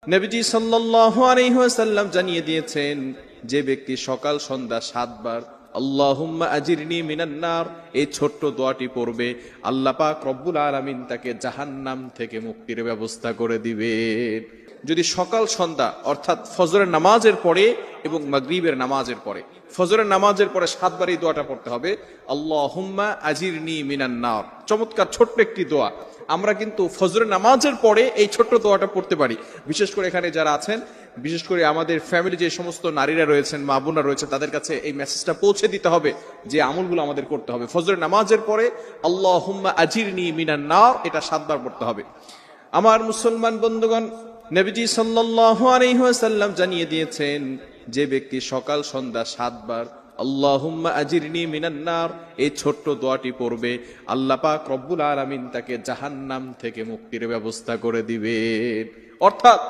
নবীজি সাল্লাল্লাহু আলাইহি ওয়াসাল্লাম জানিয়ে দিয়েছেন, যে ব্যক্তি সকাল সন্ধ্যা 7 বার আল্লাহুম্মা আজিরনি মিনান নার এই ছোট্ট দোয়াটি পড়বে, আল্লাহ পাক রব্বুল আলামিন তাকে জাহান্নাম থেকে মুক্তির ব্যবস্থা করে দিবেন। যদি সকাল সন্ধ্যা অর্থাৎ ফজরের নামাজের পরে এবং মাগরিবের নামাজের পরে, ফজরের নামাজের পরে 7 বার এই দোয়াটা পড়তে হবে, আল্লাহুম্মা আজিরনি মিনান নার। চমৎকার ছোট্ট একটি দোয়া। আমরা কিন্তু ফজরের নামাজের পরে এই ছোট্ট দোয়াটা পড়তে পারি। বিশেষ করে এখানে যারা আছেন, বিশেষ করে আমাদের ফ্যামিলি যে সমস্ত নারীরা রয়েছেন, মা বোনরা রয়েছেন, তাদের কাছে এই মেসেজটা পৌঁছে দিতে হবে যে আমলগুলো আমাদের করতে হবে। ফজরের নামাজের পরে আল্লাহুম্মা আজিরনি মিনান নার এটা 7 বার পড়তে হবে। আমার মুসলমান বন্ধুগণ, নবীজি সাল্লাল্লাহু আলাইহি ওয়াসাল্লাম জানিয়ে দিয়েছেন, যে ব্যক্তি সকাল সন্ধ্যা 7 বার আল্লাহুম্মা আজিরনি মিনান নার এই ছোট্ট দোয়াটি পড়বে, আল্লাহ পাক রব্বুল আলামিন তাকে জাহান্নাম থেকে মুক্তির ব্যবস্থা করে দিবেন। অর্থাৎ